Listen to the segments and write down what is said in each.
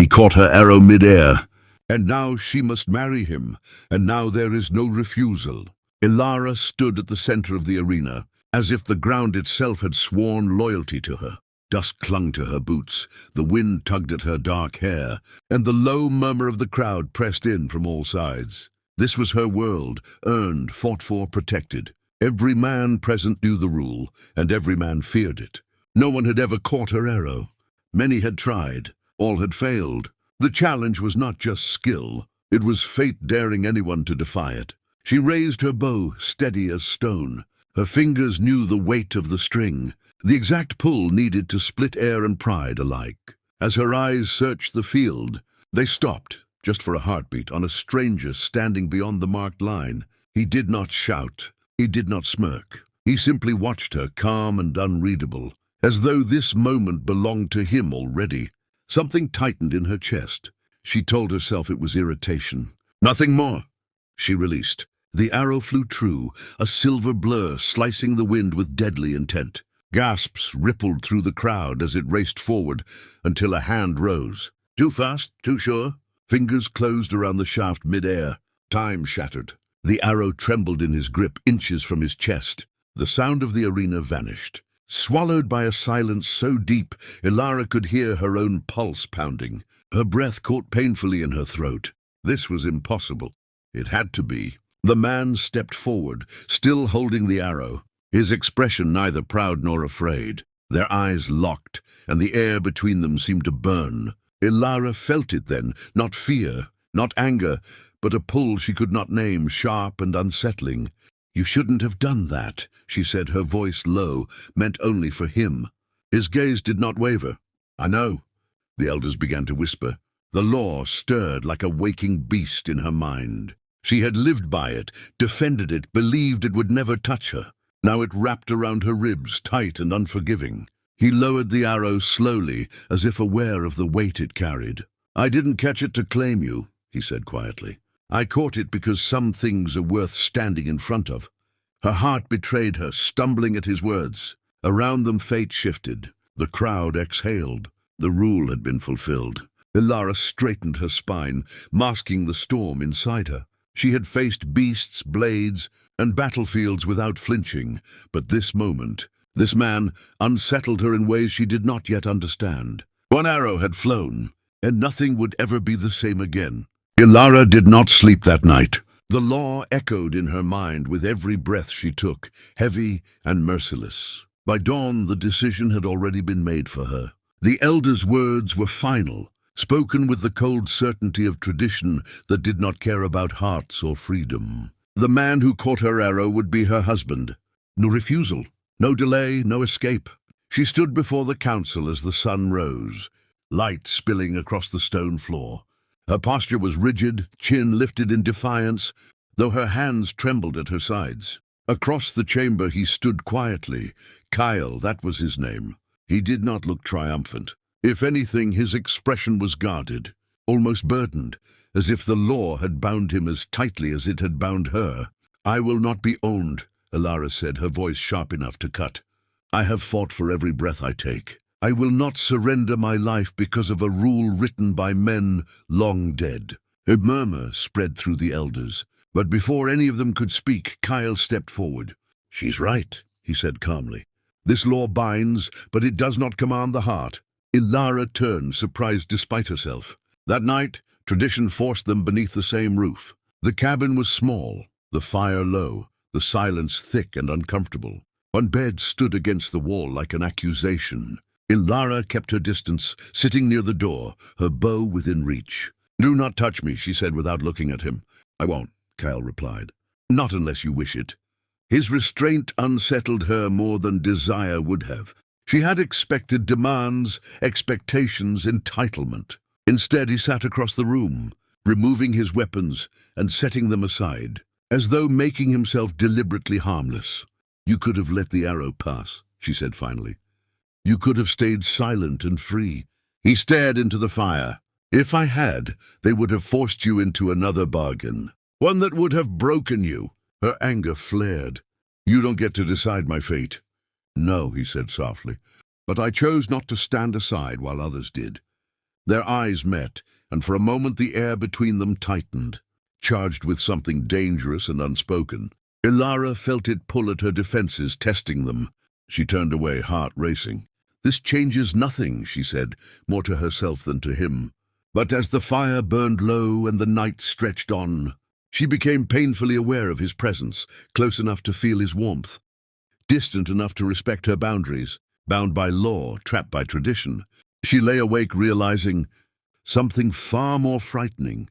He caught her arrow mid-air. And now she must marry him, and now there is no refusal. Elara stood at the center of the arena, as if the ground itself had sworn loyalty to her. Dust clung to her boots, the wind tugged at her dark hair, and the low murmur of the crowd pressed in from all sides. This was her world, earned, fought for, protected. Every man present knew the rule, and every man feared it. No one had ever caught her arrow. Many had tried. All had failed. The challenge was not just skill. It was fate daring anyone to defy it. She raised her bow, steady as stone. Her fingers knew the weight of the string, the exact pull needed to split air and pride alike. As her eyes searched the field, they stopped, just for a heartbeat, on a stranger standing beyond the marked line. He did not shout. He did not smirk. He simply watched her, calm and unreadable, as though this moment belonged to him already. Something tightened in her chest. She told herself it was irritation. Nothing more. She released. The arrow flew true, a silver blur slicing the wind with deadly intent. Gasps rippled through the crowd as it raced forward until a hand rose. Too fast, too sure. Fingers closed around the shaft mid-air. Time shattered. The arrow trembled in his grip, inches from his chest. The sound of the arena vanished. Swallowed by a silence so deep, Elara could hear her own pulse pounding. Her breath caught painfully in her throat. This was impossible. It had to be. The man stepped forward, still holding the arrow, his expression neither proud nor afraid. Their eyes locked, and the air between them seemed to burn. Elara felt it then, not fear, not anger, but a pull she could not name, sharp and unsettling. "You shouldn't have done that," she said, her voice low, meant only for him. His gaze did not waver. "I know," the elders began to whisper. The law stirred like a waking beast in her mind. She had lived by it, defended it, believed it would never touch her. Now it wrapped around her ribs, tight and unforgiving. He lowered the arrow slowly, as if aware of the weight it carried. "I didn't catch it to claim you," he said quietly. "I caught it because some things are worth standing in front of." Her heart betrayed her, stumbling at his words. Around them fate shifted. The crowd exhaled. The rule had been fulfilled. Elara straightened her spine, masking the storm inside her. She had faced beasts, blades, and battlefields without flinching, but this moment, this man, unsettled her in ways she did not yet understand. One arrow had flown, and nothing would ever be the same again. Elara did not sleep that night. The law echoed in her mind with every breath she took, heavy and merciless. By dawn, the decision had already been made for her. The elders' words were final, spoken with the cold certainty of tradition that did not care about hearts or freedom. The man who caught her arrow would be her husband. No refusal, no delay, no escape. She stood before the council as the sun rose, light spilling across the stone floor. Her posture was rigid, chin lifted in defiance, though her hands trembled at her sides. Across the chamber he stood quietly. Kael, that was his name. He did not look triumphant. If anything, his expression was guarded, almost burdened, as if the law had bound him as tightly as it had bound her. "I will not be owned," Elara said, her voice sharp enough to cut. "I have fought for every breath I take. I will not surrender my life because of a rule written by men long dead." A murmur spread through the elders, but before any of them could speak, Kael stepped forward. "She's right," he said calmly. "This law binds, but it does not command the heart." Elara turned, surprised despite herself. That night, tradition forced them beneath the same roof. The cabin was small, the fire low, the silence thick and uncomfortable. One bed stood against the wall like an accusation. Elara kept her distance, sitting near the door, her bow within reach. "Do not touch me," she said without looking at him. "I won't," Kael replied. "Not unless you wish it." His restraint unsettled her more than desire would have. She had expected demands, expectations, entitlement. Instead, he sat across the room, removing his weapons and setting them aside, as though making himself deliberately harmless. "You could have let the arrow pass," she said finally. "You could have stayed silent and free." He stared into the fire. "If I had, they would have forced you into another bargain, one that would have broken you." Her anger flared. "You don't get to decide my fate." "No," he said softly, "but I chose not to stand aside while others did." Their eyes met, and for a moment the air between them tightened, charged with something dangerous and unspoken. Elara felt it pull at her defenses, testing them. She turned away, heart racing. "This changes nothing," she said, more to herself than to him. But as the fire burned low and the night stretched on, she became painfully aware of his presence, close enough to feel his warmth, distant enough to respect her boundaries, bound by law, trapped by tradition. She lay awake realizing something far more frightening.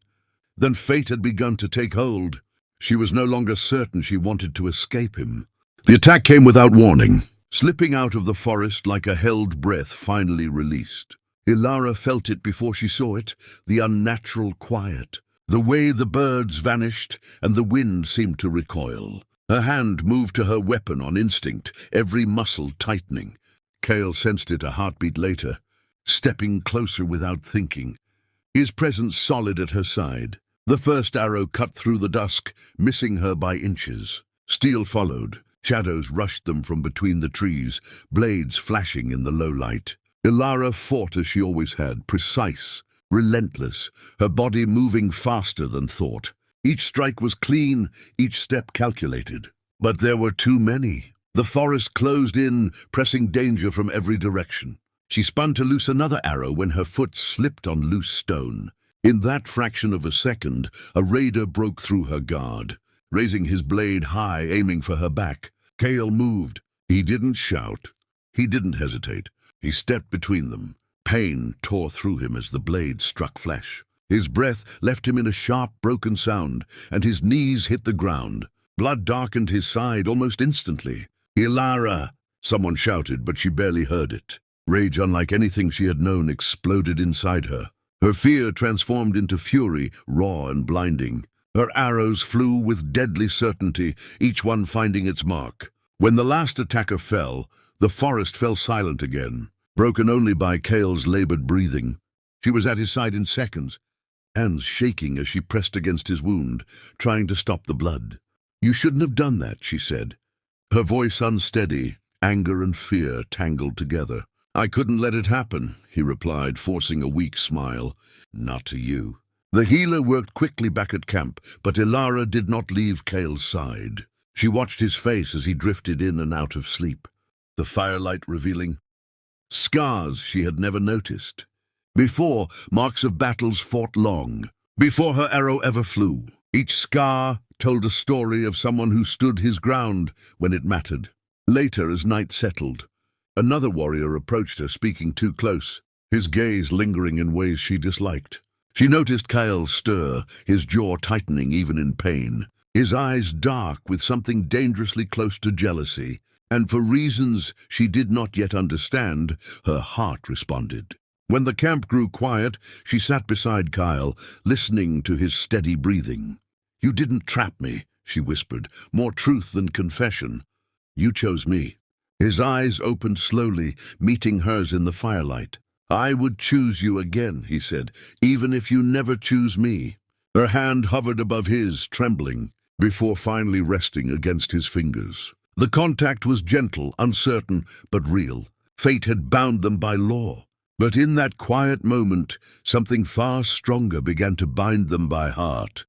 Then fate had begun to take hold. She was no longer certain she wanted to escape him. The attack came without warning, slipping out of the forest like a held breath finally released. Elara felt it before she saw it, the unnatural quiet, the way the birds vanished and the wind seemed to recoil. Her hand moved to her weapon on instinct, every muscle tightening. Kael sensed it a heartbeat later, stepping closer without thinking, his presence solid at her side. The first arrow cut through the dusk, missing her by inches. Steel followed. Shadows rushed them from between the trees, blades flashing in the low light. Elara fought as she always had, precise, relentless, her body moving faster than thought. Each strike was clean, each step calculated. But there were too many. The forest closed in, pressing danger from every direction. She spun to loose another arrow when her foot slipped on loose stone. In that fraction of a second, a raider broke through her guard, raising his blade high, aiming for her back. Kael moved. He didn't shout. He didn't hesitate. He stepped between them. Pain tore through him as the blade struck flesh. His breath left him in a sharp, broken sound, and his knees hit the ground. Blood darkened his side almost instantly. "Elara!" Someone shouted, but she barely heard it. Rage unlike anything she had known exploded inside her. Her fear transformed into fury, raw and blinding. Her arrows flew with deadly certainty, each one finding its mark. When the last attacker fell, the forest fell silent again, broken only by Kael's labored breathing. She was at his side in seconds, hands shaking as she pressed against his wound, trying to stop the blood. "You shouldn't have done that," she said, her voice unsteady, anger and fear tangled together. "I couldn't let it happen," he replied, forcing a weak smile. "Not to you." The healer worked quickly back at camp, but Elara did not leave Kael's side. She watched his face as he drifted in and out of sleep, the firelight revealing scars she had never noticed. Before, marks of battles fought long, before her arrow ever flew. Each scar told a story of someone who stood his ground when it mattered. Later, as night settled, another warrior approached her, speaking too close, his gaze lingering in ways she disliked. She noticed Kael stir, his jaw tightening even in pain, his eyes dark with something dangerously close to jealousy, and for reasons she did not yet understand, her heart responded. When the camp grew quiet, she sat beside Kael, listening to his steady breathing. "You didn't trap me," she whispered, more truth than confession. "You chose me." His eyes opened slowly, meeting hers in the firelight. "I would choose you again," he said, "even if you never choose me." Her hand hovered above his, trembling, before finally resting against his fingers. The contact was gentle, uncertain, but real. Fate had bound them by law. But in that quiet moment, something far stronger began to bind them by heart.